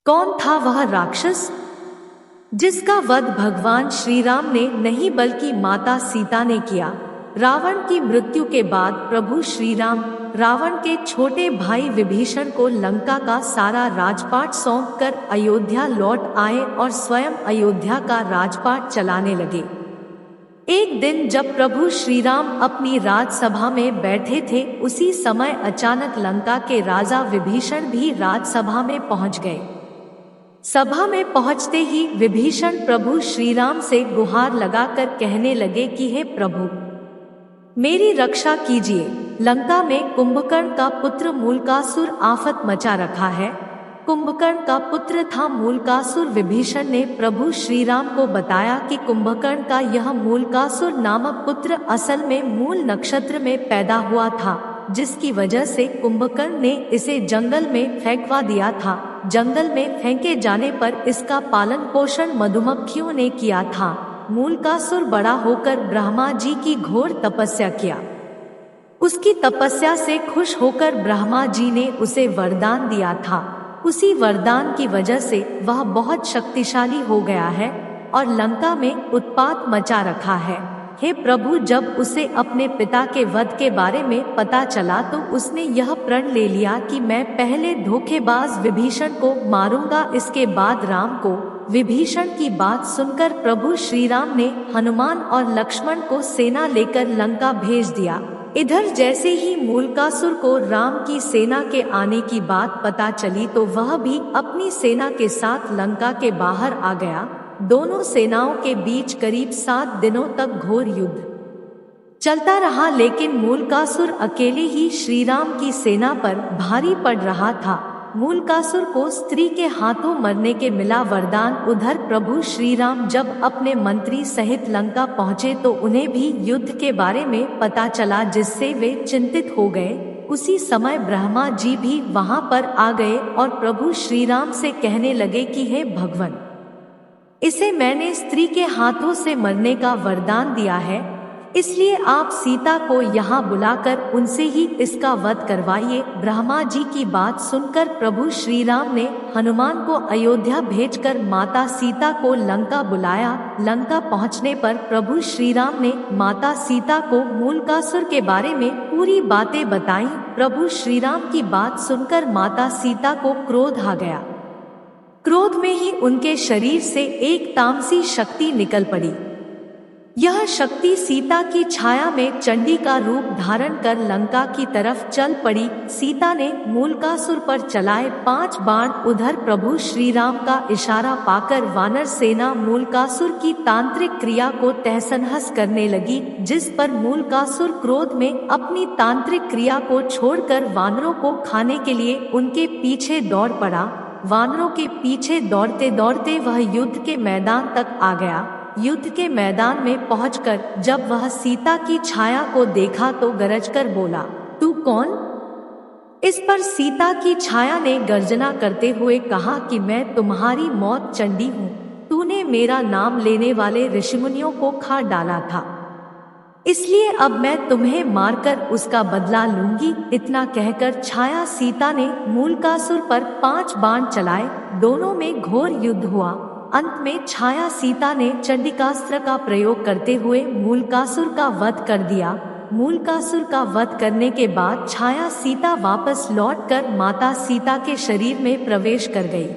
कौन था वह राक्षस जिसका वध भगवान श्री राम ने नहीं बल्कि माता सीता ने किया। रावण की मृत्यु के बाद प्रभु श्री राम रावण के छोटे भाई विभीषण को लंका का सारा राजपाट सौंपकर अयोध्या लौट आए और स्वयं अयोध्या का राजपाट चलाने लगे। एक दिन जब प्रभु श्री राम अपनी राजसभा में बैठे थे, उसी समय अचानक लंका के राजा विभीषण भी राजसभा में पहुंच गए। सभा में पहुंचते ही विभीषण प्रभु श्री राम से गुहार लगाकर कहने लगे कि हे प्रभु, मेरी रक्षा कीजिए। लंका में कुंभकर्ण का पुत्र मूलकासुर आफत मचा रखा है। कुंभकर्ण का पुत्र था मूलकासुर। विभीषण ने प्रभु श्री राम को बताया कि कुंभकर्ण का यह मूलकासुर नामक पुत्र असल में मूल नक्षत्र में पैदा हुआ था, जिसकी वजह से कुंभकर्ण ने इसे जंगल में फेंकवा दिया था। जंगल में फेंके जाने पर इसका पालन पोषण मधुमक्खियों ने किया था। मूलकासुर बड़ा होकर ब्रह्मा जी की घोर तपस्या किया। उसकी तपस्या से खुश होकर ब्रह्मा जी ने उसे वरदान दिया था। उसी वरदान की वजह से वह बहुत शक्तिशाली हो गया है और लंका में उत्पात मचा रखा है। हे प्रभु, जब उसे अपने पिता के वध के बारे में पता चला तो उसने यह प्रण ले लिया कि मैं पहले धोखेबाज विभीषण को मारूंगा, इसके बाद राम को। विभीषण की बात सुनकर प्रभु श्री राम ने हनुमान और लक्ष्मण को सेना लेकर लंका भेज दिया। इधर जैसे ही मूलकासुर को राम की सेना के आने की बात पता चली तो वह भी अपनी सेना के साथ लंका के बाहर आ गया। दोनों सेनाओं के बीच करीब 7 दिनों तक घोर युद्ध चलता रहा, लेकिन मूलकासुर अकेले ही श्री राम की सेना पर भारी पड़ रहा था। मूलकासुर को स्त्री के हाथों मरने के मिला वरदान। उधर प्रभु श्री राम जब अपने मंत्री सहित लंका पहुँचे तो उन्हें भी युद्ध के बारे में पता चला, जिससे वे चिंतित हो गए। उसी समय ब्रह्मा जी भी वहां पर आ गए और प्रभु श्री राम से कहने लगे कि हे भगवान, इसे मैंने स्त्री के हाथों से मरने का वरदान दिया है, इसलिए आप सीता को यहाँ बुलाकर उनसे ही इसका वध करवाइए। ब्रह्मा जी की बात सुनकर प्रभु श्री राम ने हनुमान को अयोध्या भेजकर माता सीता को लंका बुलाया। लंका पहुँचने पर प्रभु श्री राम ने माता सीता को मूलकासुर के बारे में पूरी बातें बताई। प्रभु श्री राम की बात सुनकर माता सीता को क्रोध आ गया। क्रोध में ही उनके शरीर से एक तामसी शक्ति निकल पड़ी। यह शक्ति सीता की छाया में चंडी का रूप धारण कर लंका की तरफ चल पड़ी। सीता ने मूलकासुर पर चलाए 5 बाण। उधर प्रभु श्री राम का इशारा पाकर वानर सेना मूलकासुर की तांत्रिक क्रिया को तहस-नहस करने लगी, जिस पर मूलकासुर क्रोध में अपनी तांत्रिक क्रिया को छोड़कर वानरों को खाने के लिए उनके पीछे दौड़ पड़ा। वानरों के पीछे दौड़ते दौड़ते वह युद्ध के मैदान तक आ गया। युद्ध के मैदान में पहुंचकर जब वह सीता की छाया को देखा तो गरजकर बोला, तू कौन? इस पर सीता की छाया ने गर्जना करते हुए कहा कि मैं तुम्हारी मौत चंडी हूँ। तूने मेरा नाम लेने वाले ऋषिमुनियों को खा डाला था, इसलिए अब मैं तुम्हें मारकर उसका बदला लूंगी। इतना कहकर छाया सीता ने मूलकासुर पर 5 बाण चलाए। दोनों में घोर युद्ध हुआ। अंत में छाया सीता ने चंडिकास्त्र का प्रयोग करते हुए मूलकासुर का वध कर दिया। मूलकासुर का वध करने के बाद छाया सीता वापस लौटकर माता सीता के शरीर में प्रवेश कर गई।